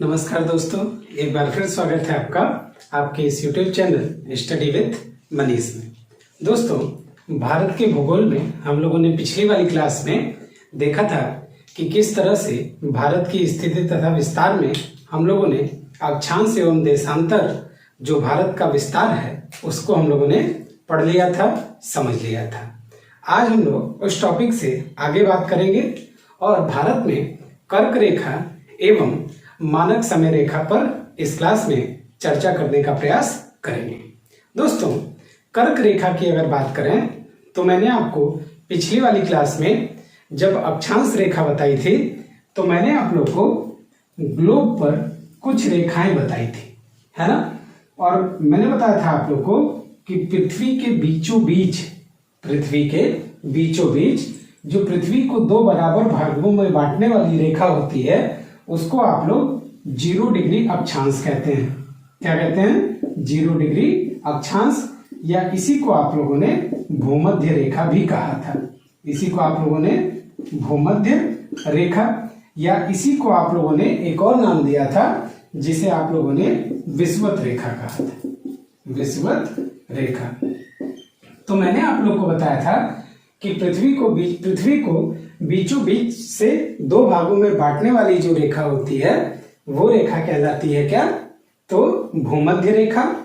नमस्कार दोस्तों, एक बार फिर स्वागत है आपका आपके इस YouTube channel study with Manish में। दोस्तों, भारत के भूगोल में हम लोगों ने पिछली वाली क्लास में देखा था कि किस तरह से भारत की स्थिति तथा विस्तार में हम लोगों ने अक्षांश एवं देशांतर जो भारत का विस्तार है उसको हम लोगों ने पढ़ लिया था, समझ लिया था। आज हम लोग उस टॉपिक से आगे बात करेंगे और भारत में कर्क रेखा एवं मानक समय रेखा पर इस क्लास में चर्चा करने का प्रयास करेंगे। दोस्तों, कर्क रेखा की अगर बात करें तो मैंने आपको पिछली वाली क्लास में जब अक्षांश रेखा बताई थी तो मैंने आप लोग को ग्लोब पर कुछ रेखाएं बताई थी, है ना। और मैंने बताया था आप लोग को कि पृथ्वी के बीचों बीच जो पृथ्वी को दो बराबर भागों में बांटने वाली रेखा होती है उसको आप लोग 0 डिग्री अक्षांश कहते हैं। क्या कहते हैं? 0 डिग्री अक्षांश, या इसी को आप लोगों ने भूमध्य रेखा भी कहा था। इसी को आप लोगों ने भूमध्य रेखा, या इसी को आप लोगों ने एक और नाम दिया था जिसे आप लोगों ने विषुवत रेखा कहा था। विषुवत रेखा। तो मैंने आप लोग को बताया था कि पृथ्वी को बीचों बीच से दो भागों में बांटने वाली जो रेखा होती है वो रेखा कहलाती है क्या? तो भूमध्य रेखा,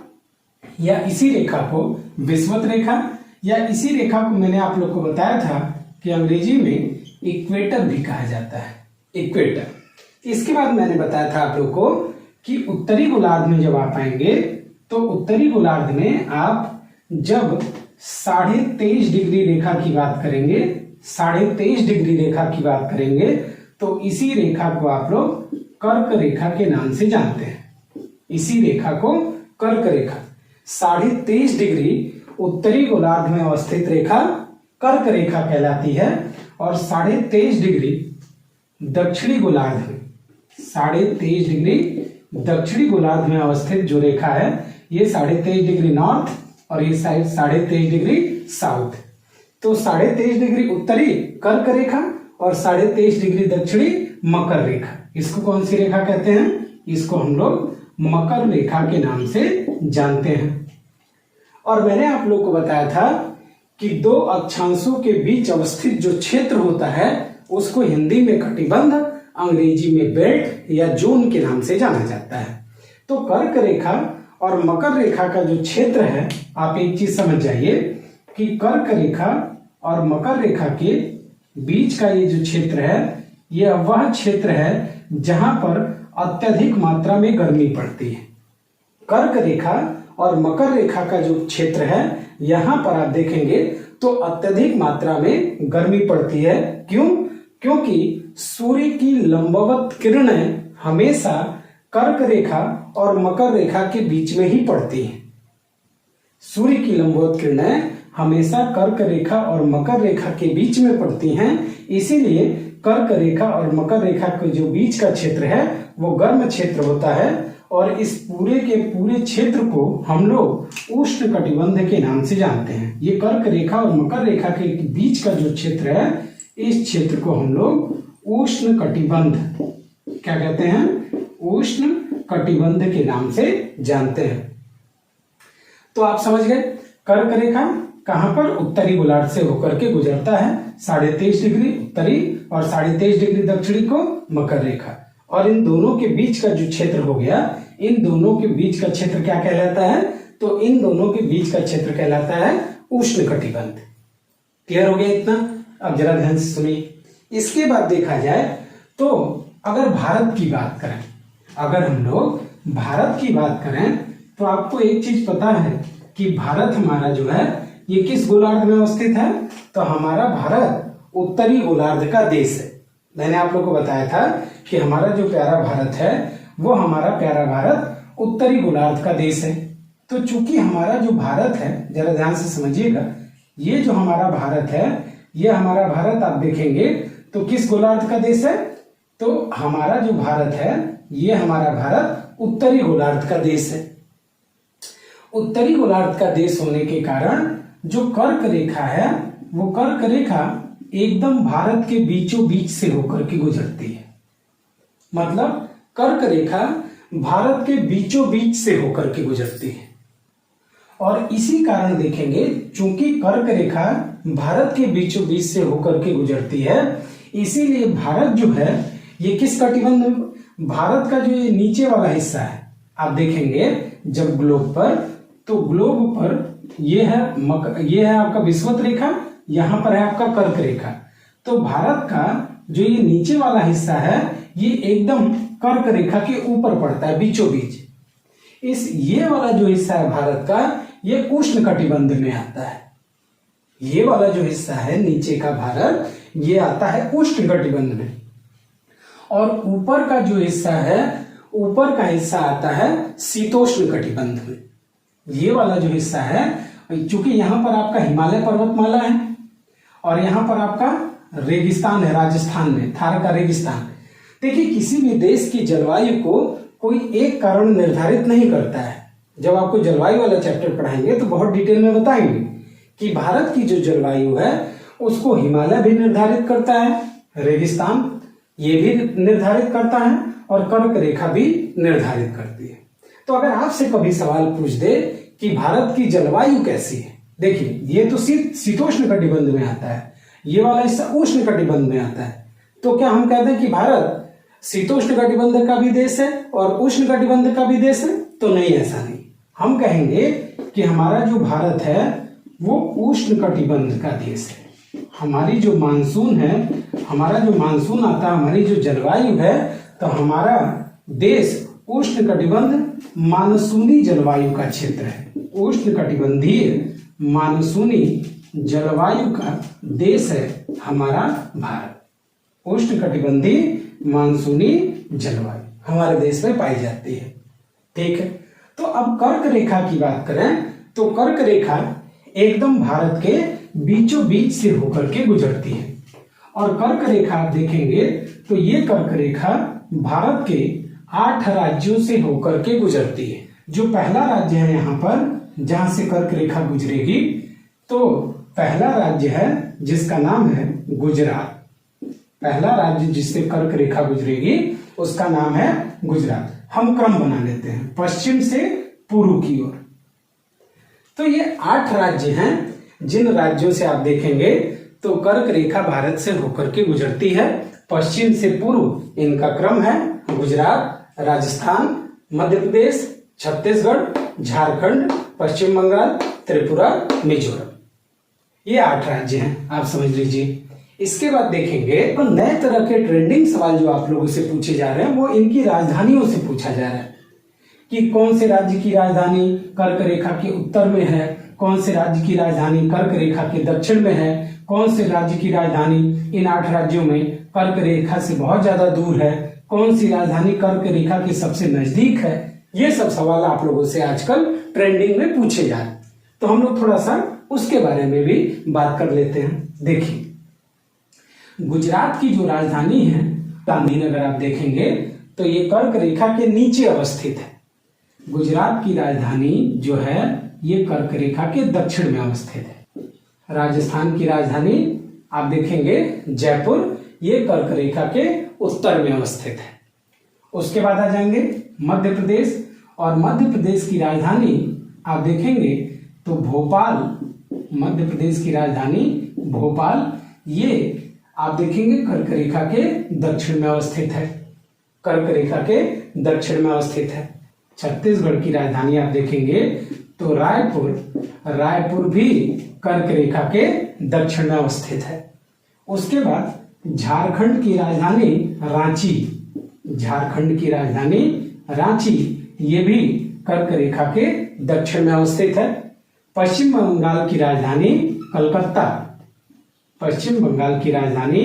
या इसी रेखा को विषुवत रेखा, या इसी रेखा को मैंने आप लोग को बताया था कि अंग्रेजी में इक्वेटर भी कहा जाता है। इक्वेटर। इसके बाद मैंने बताया था आप लोग को कि उत्तरी गोलार्ध में जब आप आएंगे तो उत्तरी गोलार्ध में आप जब 23.5 डिग्री रेखा की बात करेंगे, 23.5 डिग्री रेखा की बात करेंगे तो इसी रेखा को आप लोग कर्क रेखा के नाम से जानते हैं। इसी रेखा को कर्क रेखा, 23.5 डिग्री उत्तरी गोलार्ध में अवस्थित रेखा कर्क रेखा कहलाती है। और 23.5 डिग्री दक्षिणी गोलार्ध में, 23.5 डिग्री दक्षिणी गोलार्ध में अवस्थित जो रेखा है ये 23.5 डिग्री नॉर्थ और ये साइड 23.5 डिग्री साउथ। तो 23.5 डिग्री उत्तरी कर्क रेखा और 23.5 डिग्री दक्षिणी मकर रेखा। इसको कौन सी रेखा कहते हैं? इसको हम लोग मकर रेखा के नाम से जानते हैं। और मैंने आप लोग को बताया था कि दो अक्षांशों के बीच अवस्थित जो क्षेत्र होता है उसको हिंदी में कटिबंध, अंग्रेजी में बेल्ट या जोन के नाम से जाना जाता है। तो कर्क रेखा और मकर रेखा का जो क्षेत्र है, आप एक चीज समझ जाइए कि कर्क रेखा और मकर रेखा के बीच का ये जो क्षेत्र है ये वह क्षेत्र है जहां पर अत्यधिक मात्रा में गर्मी पड़ती है। कर्क रेखा और मकर रेखा का जो क्षेत्र है यहां पर आप देखेंगे तो अत्यधिक मात्रा में गर्मी पड़ती है। क्यों? क्योंकि सूर्य की लंबवत किरणें हमेशा कर्क रेखा और मकर रेखा के बीच में ही पड़ती हैं। सूर्य की लंबवत किरणें हमेशा कर्क रेखा और मकर रेखा के बीच में पड़ती हैं, इसीलिए कर्क रेखा और मकर रेखा के जो बीच का क्षेत्र है वो गर्म क्षेत्र होता है। और इस पूरे के पूरे क्षेत्र को हम लोग उष्ण कटिबंध के नाम से जानते हैं। ये कर्क रेखा और मकर रेखा के बीच का जो क्षेत्र है इस क्षेत्र को हम लोग उष्ण कटिबंध, क्या कहते हैं? उष्ण कटिबंध के नाम से जानते हैं। तो आप समझ गए कर्क रेखा कहां पर? उत्तरी गोलार्ध से होकर के गुजरता है, 23.5 डिग्री उत्तरी और 23.5 डिग्री दक्षिणी को मकर रेखा। और इन दोनों के बीच का जो क्षेत्र हो गया, इन दोनों के बीच का क्षेत्र क्या कहलाता है? तो इन दोनों के बीच का क्षेत्र कहलाता है उष्ण कटिबंध। क्लियर हो गया इतना? अब जरा ध्यान से सुनिए। इसके बाद देखा जाए तो अगर भारत की बात करें, अगर हम लोग भारत की बात करें तो आपको एक चीज पता है कि भारत हमारा जो है ये किस गोलार्ध में अवस्थित है? तो हमारा भारत उत्तरी गोलार्ध का देश है। मैंने आप लोग को बताया था कि हमारा जो प्यारा भारत है वो हमारा प्यारा भारत उत्तरी गोलार्ध का देश है। तो चूंकि हमारा जो भारत है, जरा ध्यान से समझिएगा, ये जो हमारा भारत है, ये हमारा भारत आप देखेंगे तो किस गोलार्ध का देश है? तो हमारा जो भारत है ये हमारा भारत उत्तरी गोलार्ध का देश है। उत्तरी गोलार्ध का देश होने के कारण जो कर्क रेखा है वो कर्क रेखा एकदम भारत के बीचों बीच से होकर के गुजरती है। मतलब कर्क रेखा भारत के बीचों बीच से होकर के गुजरती है। और इसी कारण देखेंगे, चूंकि कर्क रेखा भारत के बीचों बीच से होकर के गुजरती है, इसीलिए भारत जो है ये किस कटिबंध में, भारत का जो ये नीचे वाला हिस्सा है, आप देखेंगे जब ग्लोब पर, तो ग्लोब पर ये है आपका विषुवत रेखा, यहां पर है आपका कर्क रेखा। तो भारत का जो ये नीचे वाला हिस्सा है ये एकदम कर्क रेखा के ऊपर पड़ता है, बीचों बीच। ये वाला जो हिस्सा है भारत का, ये उष्ण कटिबंध में आता है। ये वाला जो हिस्सा है नीचे का भारत, ये आता है उष्ण कटिबंध में। और ऊपर का जो हिस्सा है, ऊपर का हिस्सा आता है शीतोष्ण कटिबंध में। ये वाला जो हिस्सा है, चूंकि यहां पर आपका हिमालय पर्वतमाला है और यहां पर आपका रेगिस्तान है, राजस्थान में थार का रेगिस्तान। देखिए, किसी भी देश की जलवायु को कोई एक कारण निर्धारित नहीं करता है। जब आपको जलवायु वाला चैप्टर पढ़ाएंगे तो बहुत डिटेल में बताएंगे कि भारत की जो जलवायु है उसको हिमालय भी निर्धारित करता है, रेगिस्तान ये भी निर्धारित करता है और कर्क रेखा भी निर्धारित करती है। तो अगर आपसे कभी सवाल पूछ दे कि भारत की जलवायु कैसी है, देखिए ये तो शीतोष्ण कटिबंध में आता है, ये वाला हिस्सा उष्ण कटिबंध में आता है। तो क्या हम कहते हैं कि भारत शीतोष्ण कटिबंध का भी देश है और उष्ण कटिबंध का भी देश है? तो नहीं, ऐसा नहीं। हम कहेंगे कि हमारा जो भारत है वो उष्ण कटिबंध का देश है। हमारी जो मानसून है, हमारा जो मानसून आता है, हमारी जो जलवायु है, तो हमारा देश उष्ण कटिबंध मानसूनी जलवायु का क्षेत्र है। उष्ण कटिबंधीय मानसूनी जलवायु का देश है हमारा भारत। उष्ण कटिबंधीय मानसूनी जलवायु हमारे देश में पाई जाती है। ठीक है, तो अब कर्क रेखा की बात करें तो कर्क रेखा एकदम भारत के बीचों बीच से होकर के गुजरती है। और कर्क रेखा आप देखेंगे तो ये कर्क रेखा भारत के 8 राज्यों से होकर के गुजरती है। जो पहला राज्य है यहाँ पर जहां से कर्क रेखा गुजरेगी, तो पहला राज्य है जिसका नाम है गुजरात। पहला राज्य जिससे कर्क रेखा गुजरेगी उसका नाम है गुजरात। हम क्रम बना लेते हैं पश्चिम से पूर्व की ओर। तो ये 8 राज्य हैं जिन राज्यों से आप देखेंगे तो कर्क रेखा भारत से होकर के गुजरती है पश्चिम से पूर्व। इनका क्रम है गुजरात, राजस्थान, मध्य प्रदेश, छत्तीसगढ़, झारखंड, पश्चिम बंगाल, त्रिपुरा, मिजोरम। ये 8 राज्य हैं, आप समझ लीजिए। इसके बाद देखेंगे तो नए तरह के ट्रेंडिंग सवाल जो आप लोगों से पूछे जा रहे हैं वो इनकी राजधानियों से पूछा जा रहा है कि कौन से राज्य की राजधानी कर्क रेखा के उत्तर में है, कौन से राज्य की राजधानी कर्क रेखा के दक्षिण में है, कौन से राज्य की राजधानी इन 8 राज्यों में कर्क रेखा से बहुत ज्यादा दूर है, कौन सी राजधानी कर्क रेखा के सबसे नजदीक है। ये सब सवाल आप लोगों से आजकल ट्रेंडिंग में पूछे जा रहे हैं, तो हम लोग थोड़ा सा उसके बारे में भी बात कर लेते हैं। देखिए, गुजरात की जो राजधानी है गांधीनगर, आप देखेंगे तो ये कर्क रेखा के नीचे अवस्थित है। गुजरात की राजधानी जो है ये कर्क रेखा के दक्षिण में अवस्थित है। राजस्थान की राजधानी आप देखेंगे जयपुर, ये कर्क रेखा के उत्तर में अवस्थित है। उसके बाद आ जाएंगे मध्य प्रदेश, और मध्य प्रदेश की राजधानी आप देखेंगे तो भोपाल, मध्य प्रदेश की राजधानी भोपाल, ये आप देखेंगे कर्क रेखा के दक्षिण में अवस्थित है। कर्क रेखा के दक्षिण में अवस्थित है। छत्तीसगढ़ की राजधानी आप देखेंगे तो रायपुर, रायपुर भी कर्क रेखा के दक्षिण में अवस्थित है। उसके बाद झारखंड की राजधानी रांची, झारखंड की राजधानी रांची, ये भी कर्क रेखा के दक्षिण में अवस्थित है। पश्चिम बंगाल की राजधानी कलकत्ता, पश्चिम बंगाल की राजधानी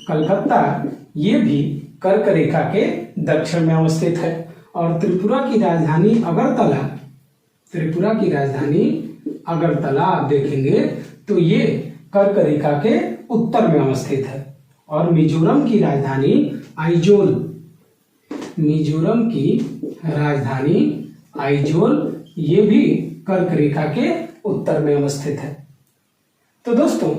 कलकत्ता, ये भी कर्क रेखा के दक्षिण में अवस्थित है। और त्रिपुरा की राजधानी अगरतला, त्रिपुरा की राजधानी अगरतला आप देखेंगे तो ये कर्क रेखा के उत्तर में अवस्थित है। और मिजोरम की राजधानी आइजोल, मिजोरम की राजधानी आइजोल, ये भी कर्क रेखा के उत्तर में अवस्थित है। तो दोस्तों,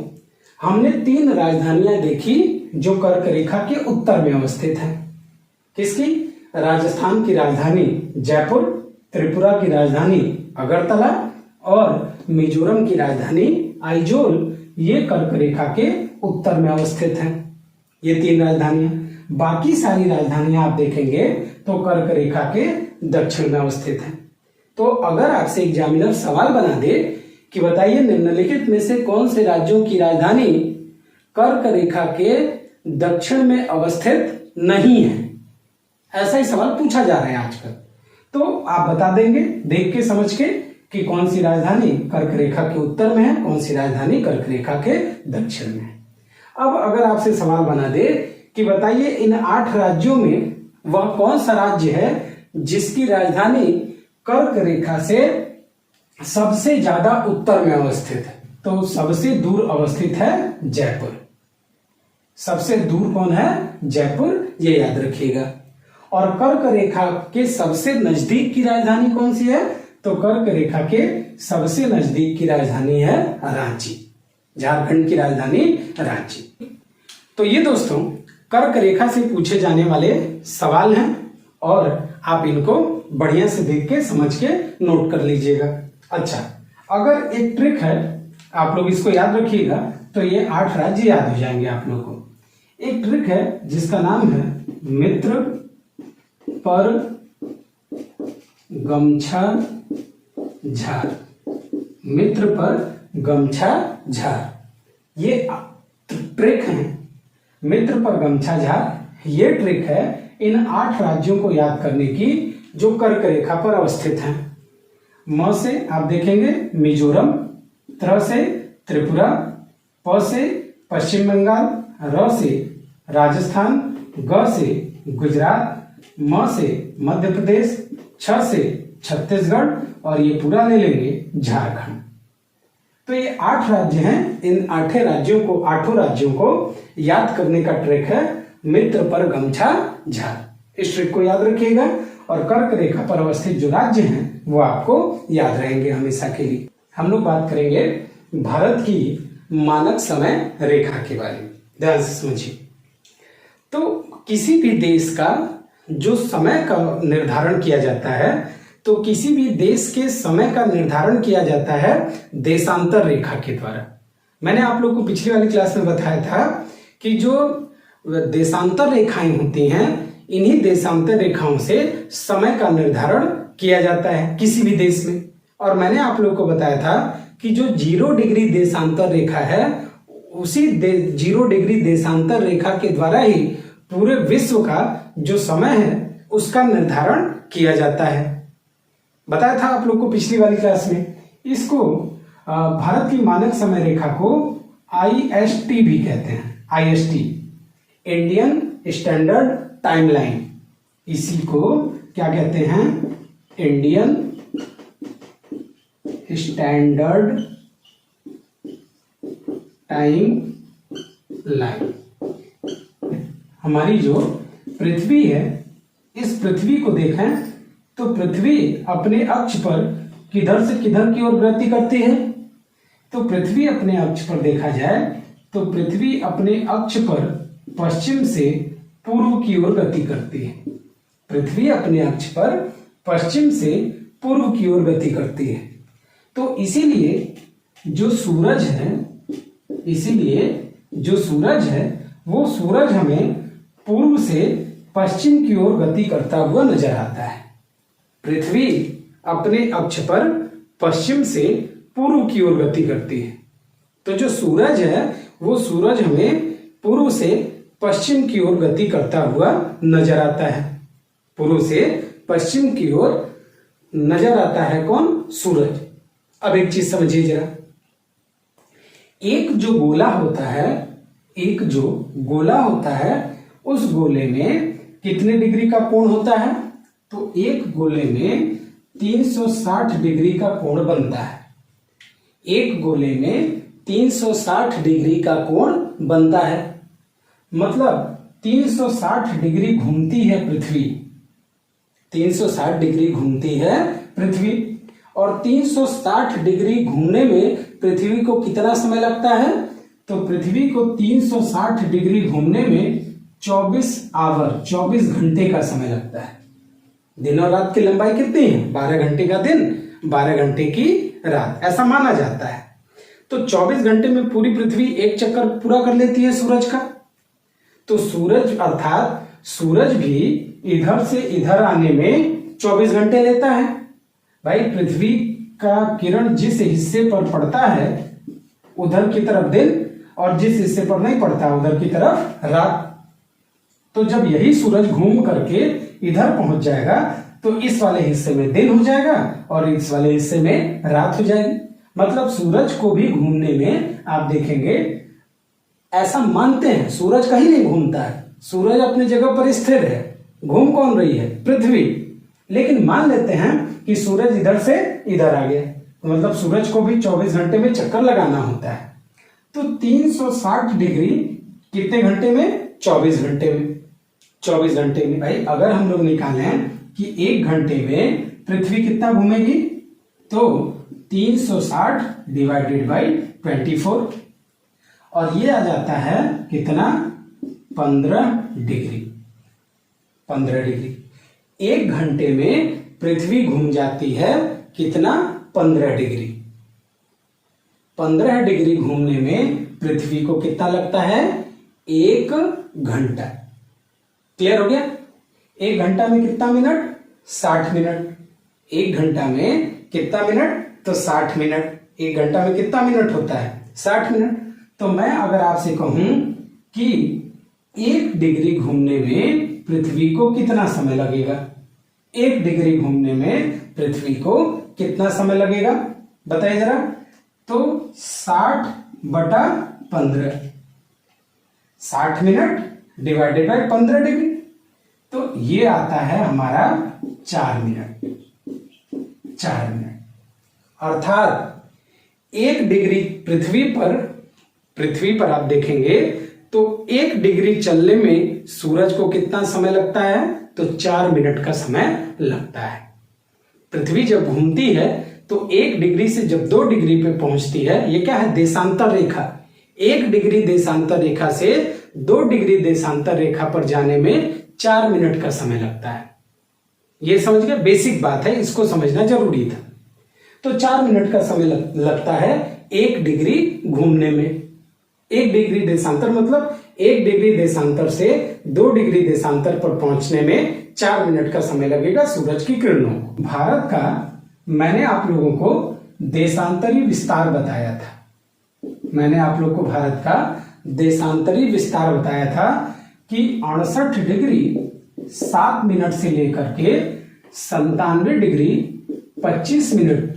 हमने 3 राजधानियां देखी जो कर्क रेखा के उत्तर में अवस्थित है। किसकी? राजस्थान की राजधानी जयपुर, त्रिपुरा की राजधानी अगरतला और मिजोरम की राजधानी आइजोल ये कर्क रेखा के उत्तर में अवस्थित हैं। ये 3 राजधानियां। बाकी सारी राजधानियां आप देखेंगे तो कर्क रेखा के दक्षिण में अवस्थित हैं। तो अगर आपसे एग्जामिनर सवाल बना दे कि बताइए निम्नलिखित में से कौन से राज्यों की राजधानी कर्क रेखा के दक्षिण में अवस्थित नहीं है, ऐसा ही सवाल पूछा जा रहा है आजकल, तो आप बता देंगे देख के समझ के कि कौन सी राजधानी कर्क रेखा के उत्तर में है, कौन सी राजधानी कर्क रेखा के दक्षिण में है। अब अगर आपसे सवाल बना दे कि बताइए इन 8 राज्यों में वह कौन सा राज्य है जिसकी राजधानी कर्क रेखा से सबसे ज्यादा उत्तर में अवस्थित है, तो सबसे दूर अवस्थित है जयपुर। सबसे दूर कौन है? जयपुर, ये याद रखिएगा। और कर्क रेखा के सबसे नजदीक की राजधानी कौन सी है? तो कर्क रेखा के सबसे नजदीक की राजधानी है रांची, झारखंड की राजधानी रांची। तो ये दोस्तों कर्क रेखा से पूछे जाने वाले सवाल हैं और आप इनको बढ़िया से देख के समझ के नोट कर लीजिएगा। अच्छा, अगर एक ट्रिक है, आप लोग इसको याद रखिएगा, तो ये 8 राज्य याद हो जाएंगे आप लोग को। एक ट्रिक है जिसका नाम है मित्र पर गमछा झार। मित्र पर गमछा झार ये ट्रिक है। मित्र पर गमछा झार ये ट्रिक है इन 8 राज्यों को याद करने की जो कर्क रेखा पर अवस्थित हैं। म से आप देखेंगे मिजोरम, त्र से त्रिपुरा, प से पश्चिम बंगाल, र से राजस्थान, ग से गुजरात, म से मध्य प्रदेश, छ से छत्तीसगढ़ और ये पूरा ले लेंगे झारखंड। तो ये 8 राज्य हैं। इन 8 राज्यों को याद करने का ट्रिक है मित्र पर गमछा झार। इस ट्रिक को याद रखिएगा और कर्क रेखा पर अवस्थित जो राज्य हैं वो आपको याद रहेंगे हमेशा के लिए। हम लोग बात करेंगे भारत की मानक समय रेखा के बारे में। ध्यान से समझिए। तो किसी भी देश का जो समय का निर्धारण किया जाता है, तो किसी भी देश के समय का निर्धारण किया जाता है देशांतर रेखा के द्वारा। मैंने आप लोग को पिछली वाली क्लास में बताया था कि जो देशांतर रेखाएं होती हैं, इन्हीं देशांतर रेखाओं से समय का निर्धारण किया जाता है किसी भी देश में। और मैंने आप लोग को बताया था कि जो 0 डिग्री देशांतर रेखा है, उसी 0 डिग्री देशांतर रेखा के द्वारा ही पूरे विश्व का जो समय है उसका निर्धारण किया जाता है। बताया था आप लोग को पिछली वाली क्लास में। इसको भारत की मानक समय रेखा को IST भी कहते हैं। IST, Indian standard timeline. इसी को क्या कहते हैं? Indian standard time line. हमारी जो पृथ्वी है, इस पृथ्वी को देखें तो पृथ्वी अपने अक्ष पर किधर से किधर की ओर गति करती है? तो पृथ्वी अपने अक्ष पर देखा जाए तो पृथ्वी अपने अक्ष पर पश्चिम से पूर्व की ओर गति करती है। पृथ्वी अपने अक्ष पर पश्चिम से पूर्व की ओर गति करती है। तो इसीलिए जो सूरज है, वो सूरज हमें पूर्व से पश्चिम की ओर गति करता हुआ नजर आता है। पृथ्वी अपने अक्ष पर पश्चिम से पूर्व की ओर गति करती है। तो जो सूरज है, वो सूरज हमें पूर्व से पश्चिम की ओर गति करता हुआ नजर आता है। पूर्व से पश्चिम की ओर नजर आता है कौन? सूरज। अब एक चीज समझिए जरा। एक जो गोला होता है, उस गोले में कितने डिग्री का कोण होता है? तो एक गोले में 360 डिग्री का कोण बनता है। एक गोले में 360 डिग्री का कोण बनता है। मतलब 360 डिग्री घूमती है पृथ्वी। 360 डिग्री घूमती है पृथ्वी। और 360 डिग्री घूमने में पृथ्वी को कितना समय लगता है? तो पृथ्वी को 360 डिग्री घूमने में 24 घंटे का समय लगता है। दिन और रात की लंबाई कितनी है? 12 घंटे का दिन, 12 घंटे की रात, ऐसा माना जाता है। तो 24 घंटे में पूरी पृथ्वी एक चक्कर पूरा कर लेती है सूरज का। तो सूरज अर्थात सूरज भी इधर से इधर आने में 24 घंटे लेता है। भाई पृथ्वी का किरण जिस हिस्से पर पड़ता है उधर की तरफ दिन, और जिस हिस्से पर नहीं पड़ता उधर की तरफ रात। तो जब यही सूरज घूम करके इधर पहुंच जाएगा तो इस वाले हिस्से में दिन हो जाएगा और इस वाले हिस्से में रात हो जाएगी। मतलब सूरज को भी घूमने में आप देखेंगे, ऐसा मानते हैं सूरज कहीं नहीं घूमता है, सूरज अपनी जगह पर स्थिर है। घूम कौन रही है? पृथ्वी। लेकिन मान लेते हैं कि सूरज इधर से इधर आ गया, तो मतलब सूरज को भी 24 घंटे में चक्कर लगाना होता है। तो 360 डिग्री कितने घंटे में? 24 घंटे में। 24 घंटे में भाई अगर हम लोग निकालें कि एक घंटे में पृथ्वी कितना घूमेगी, तो 360 डिवाइडेड बाई 24, और ये आ जाता है कितना? 15 डिग्री। 15 डिग्री। एक घंटे में पृथ्वी घूम जाती है कितना? 15 डिग्री। 15 डिग्री घूमने में पृथ्वी को कितना लगता है? 1 घंटा। क्लियर हो गया? 1 घंटा में कितना मिनट? 60 मिनट। 1 घंटा में कितना मिनट? तो 60 मिनट। 1 घंटा में कितना मिनट होता है? 60 मिनट। तो मैं अगर आपसे कहूं कि 1 डिग्री घूमने में पृथ्वी को कितना समय लगेगा? 1 डिग्री घूमने में पृथ्वी को कितना समय लगेगा बताइए जरा। तो 60/15, 60 मिनट डिवाइडेड बाय 15 डिग्री, तो ये आता है हमारा 4 मिनट। 4 मिनट अर्थात 1 डिग्री पृथ्वी पर आप देखेंगे तो 1 डिग्री चलने में सूरज को कितना समय लगता है? तो 4 मिनट का समय लगता है। पृथ्वी जब घूमती है तो 1 डिग्री से जब 2 डिग्री पे पहुंचती है, ये क्या है? देशांतर रेखा। 1 डिग्री देशांतर रेखा से 2 डिग्री देशांतर रेखा पर जाने में 4 मिनट का समय लगता है। ये समझ गए? बेसिक बात है, इसको समझना जरूरी था। तो 4 मिनट का समय लगता है 1 डिग्री घूमने में। 1 डिग्री देशांतर मतलब 1 डिग्री देशांतर से 2 डिग्री देशांतर पर पहुंचने में 4 मिनट का समय लगेगा सूरज की किरणों को। भारत का मैंने आप लोगों को देशांतरी विस्तार बताया था। मैंने आप लोगों को भारत का देशांतरी विस्तार बताया था कि 68 डिग्री 7 मिनट से लेकर के 97 डिग्री 25 मिनट,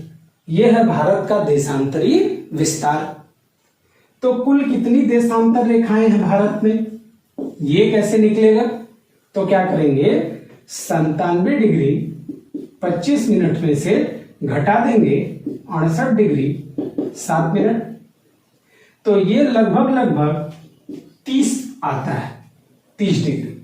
यह है भारत का देशांतरी विस्तार। तो कुल कितनी देशांतर रेखाएं हैं भारत में, ये कैसे निकलेगा? तो क्या करेंगे? 97 डिग्री 25 मिनट में से घटा देंगे 68 डिग्री 7 मिनट, तो ये लगभग 30 आता है, 30 डिग्री।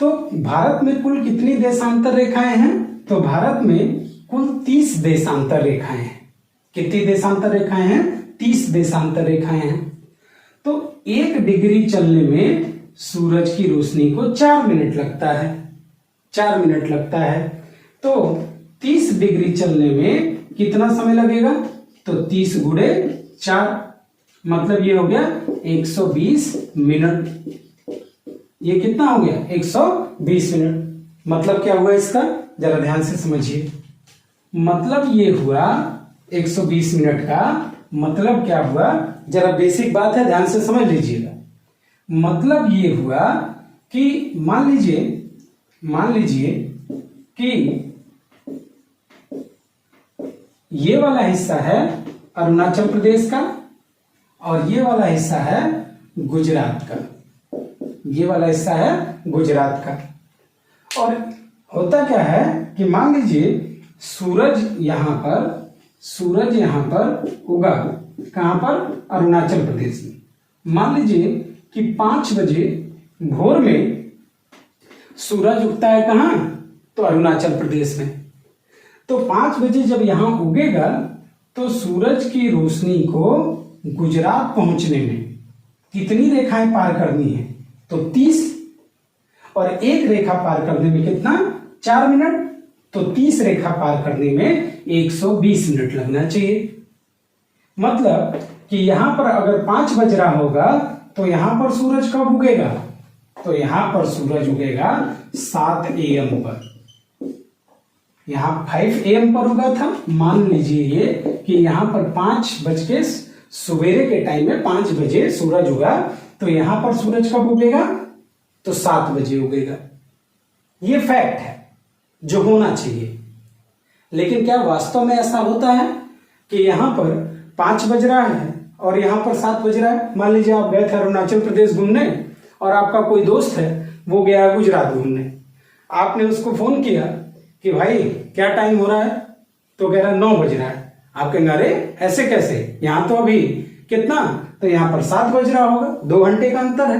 तो भारत में कुल कितनी देशांतर रेखाएं हैं? तो भारत में कुल 30 देशांतर रेखाएं हैं। कितनी देशांतर रेखाएं हैं? 30 देशांतर रेखाएं हैं। तो 1 डिग्री चलने में सूरज की रोशनी को 4 मिनट लगता है। 4 मिनट लगता है। तो 30 डिग्री चलने में कितना समय लगेगा? तो 30 गुणे 4, मतलब ये हो गया 120 मिनट। ये कितना हो गया? 120 मिनट। मतलब क्या हुआ इसका? जरा ध्यान से समझिए। मतलब ये हुआ 120 मिनट का मतलब क्या हुआ? जरा बेसिक बात है, ध्यान से समझ लीजिएगा। मतलब ये हुआ कि मान लीजिए कि ये वाला हिस्सा है अरुणाचल प्रदेश का और ये वाला हिस्सा है गुजरात का। ये वाला हिस्सा है गुजरात का। और होता क्या है कि मान लीजिए सूरज यहां पर उगा, कहां पर? अरुणाचल प्रदेश में। मान लीजिए कि 5 बजे भोर में सूरज उगता है, कहां? तो अरुणाचल प्रदेश में। तो 5 बजे जब यहां उगेगा तो सूरज की रोशनी को गुजरात पहुंचने में कितनी रेखाएं पार करनी है? तो 30, और एक रेखा पार करने में कितना? 4 मिनट, तो 30 रेखा पार करने में 120 मिनट लगना चाहिए। मतलब कि यहां पर अगर 5 बज रहा होगा तो यहां पर सूरज कब उगेगा? तो यहां पर सूरज उगेगा 7 AM पर। यहां 5 AM पर उगा था, मान लीजिए ये कि यहां पर 5 बज के सवेरे के टाइम में 5 बजे सूरज उगा, तो यहां पर सूरज कब उगेगा? तो 7 बजे उगेगा। ये फैक्ट है जो होना चाहिए। लेकिन क्या वास्तव में ऐसा होता है कि यहां पर 5 बज रहा है और यहां पर 7 बज रहा है? मान लीजिए आप गए थे अरुणाचल प्रदेश घूमने और आपका कोई दोस्त है वो गया गुजरात घूमने, आपने उसको फोन किया कि भाई क्या टाइम हो रहा है? तो कह रहा 9 बज रहा है। आप कहेंगे अरे ऐसे कैसे, यहां तो अभी कितना, तो यहां पर 7 बज रहा होगा, 2 घंटे का अंतर है।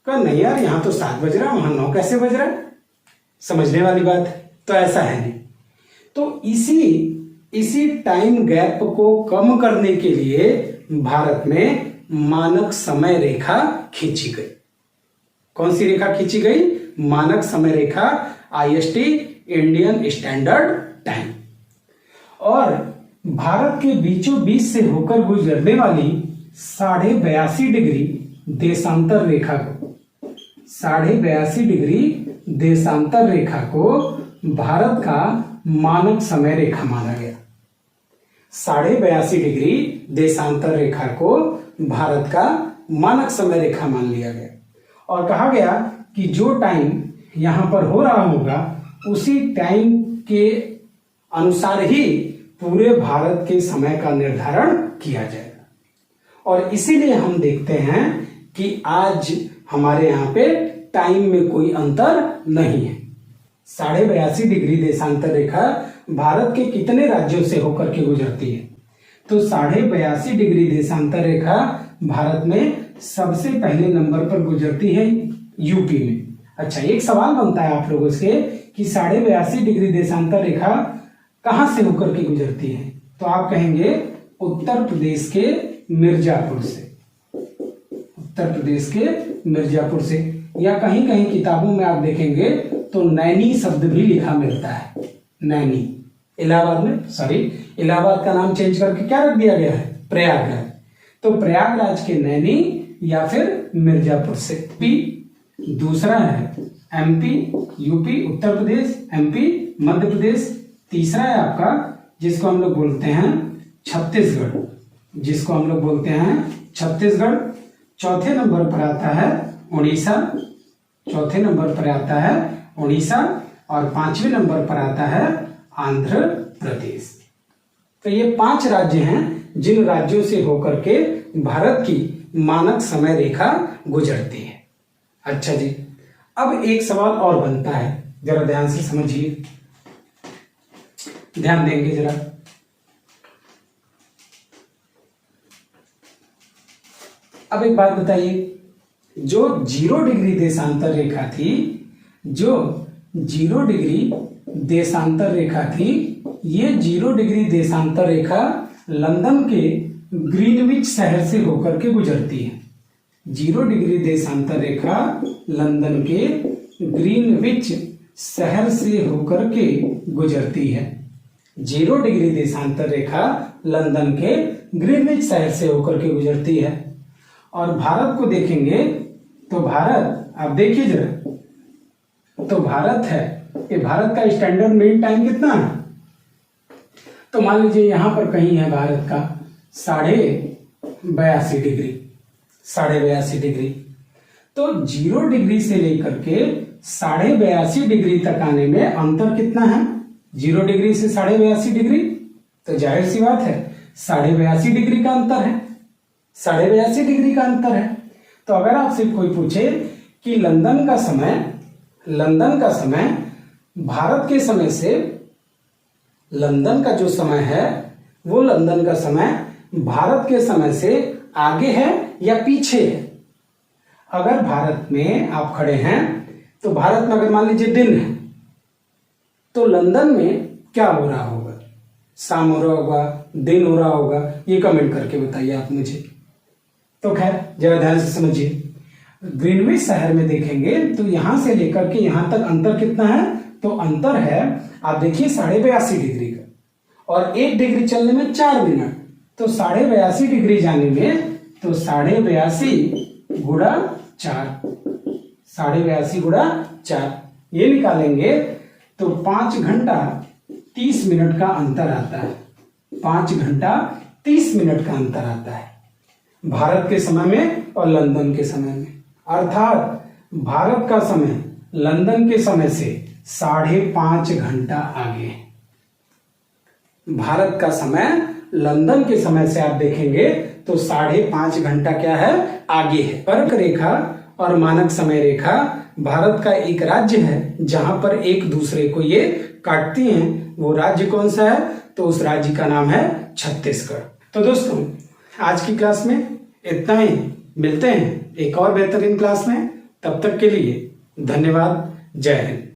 कहा नहीं यार, यहां तो 7 बज रहा है, वहां 9 कैसे बज रहा है? समझने वाली बात है। तो ऐसा है नहीं। तो इसी टाइम गैप को कम करने के लिए भारत में मानक समय रेखा खींची गई। कौन सी रेखा खींची गई? मानक समय रेखा, IST, इंडियन स्टैंडर्ड टाइम। और भारत के बीचों बीच से होकर गुजरने वाली 82.5 डिग्री देशांतर रेखा को 82.5 डिग्री देशांतर रेखा को भारत का मानक समय रेखा माना गया। 82.5 डिग्री देशांतर रेखा को भारत का मानक समय रेखा मान लिया गया और कहा गया कि जो टाइम यहां पर हो रहा होगा उसी टाइम के अनुसार ही पूरे भारत के समय का निर्धारण किया जाएगा। और इसीलिए हम देखते हैं कि आज हमारे यहाँ पे टाइम में कोई अंतर नहीं है। 82.5 डिग्री देशांतर रेखा भारत के कितने राज्यों से होकर के गुजरती है? तो 82.5 डिग्री देशांतर रेखा भारत में सबसे पहले नंबर पर गुजरती है यूपी में। अच्छा, एक सवाल बनता है आप लोगों से कि 82.5 डिग्री देशांतर रेखा कहां से होकर के गुजरती है? तो आप कहेंगे उत्तर प्रदेश के मिर्जापुर से। उत्तर प्रदेश के मिर्जापुर से, या कहीं कहीं किताबों में आप देखेंगे तो नैनी शब्द भी लिखा मिलता है। नैनी, इलाहाबाद में, सॉरी, इलाहाबाद का नाम चेंज करके क्या रख दिया गया है? प्रयागराज। तो प्रयागराज के नैनी या फिर मिर्जापुर से। पी दूसरा है MP, UP, Uttar Pradesh, MP, Madhya Pradesh. तीसरा है आपका जिसको हम लोग बोलते हैं छत्तीसगढ़, जिसको हम लोग बोलते हैं छत्तीसगढ़। चौथे नंबर पर आता है उड़ीसा, चौथे नंबर पर आता है उड़ीसा, और 5वें नंबर पर आता है आंध्र प्रदेश। तो ये 5 राज्य हैं जिन राज्यों से होकर के भारत की मानक समय रेखा गुजरती है। अच्छा जी, अब एक सवाल और बनता है, जरा ध्यान से समझिए, ध्यान देंगे जरा। अब एक बात बताइए, जो 0 डिग्री देशांतर रेखा थी, जो 0 डिग्री देशांतर रेखा थी, ये 0 डिग्री देशांतर रेखा लंदन के ग्रीनविच शहर से होकर के गुजरती है। 0 डिग्री देशांतर रेखा लंदन के ग्रीनविच शहर से होकर के गुजरती है। 0 डिग्री देशांतर रेखा लंदन के ग्रीनविच शहर से होकर के गुजरती है। और भारत को देखेंगे तो भारत, आप देखिए जरा, तो भारत है, ये भारत का स्टैंडर्ड मीन टाइम कितना है? तो मान लीजिए यहां पर कहीं है भारत का 82.5 डिग्री, 82.5 डिग्री। तो 0 डिग्री से लेकर के 82.5 डिग्री तक आने में अंतर कितना है? 0 डिग्री से 82.5 डिग्री, तो जाहिर सी बात है 82.5 डिग्री का अंतर है, 82.5 डिग्री का अंतर है। तो अगर आपसे कोई पूछे कि लंदन का समय भारत के समय से, लंदन का जो समय है वो लंदन का समय भारत के समय से आगे है या पीछे है? अगर भारत में आप खड़े हैं तो भारत में अगर मान लीजिए दिन है तो लंदन में क्या हो रहा होगा? शाम हो रहा होगा, दिन हो रहा होगा? ये कमेंट करके बताइए आप मुझे। तो खैर जरा ध्यान से समझिए, ग्रीनविच शहर में देखेंगे तो यहां से लेकर के यहां तक अंतर कितना है? तो अंतर है, आप देखिए 82.5 डिग्री का, और 1 डिग्री चलने में 4 मिनट, तो 82.5 डिग्री जाने में, तो 82.5 गुणा 4, 82.5 गुणा 4 ये निकालेंगे तो 5 घंटा 30 मिनट का अंतर आता है। 5 घंटा 30 मिनट का अंतर आता है भारत के समय में और लंदन के समय में। अर्थात भारत का समय लंदन के समय से 5.5 घंटा आगे। भारत का समय लंदन के समय से आप देखेंगे तो 5.5 घंटा क्या है, आगे है। कर्क रेखा और मानक समय रेखा भारत का एक राज्य है जहां पर एक दूसरे को ये काटती हैं। वो राज्य कौन सा है, तो उस राज्य का नाम है छत्तीसगढ़। तो दोस्तों आज की क्लास में इतना ही, मिलते हैं एक और बेहतरीन क्लास में। तब तक के लिए धन्यवाद। जय हिंद।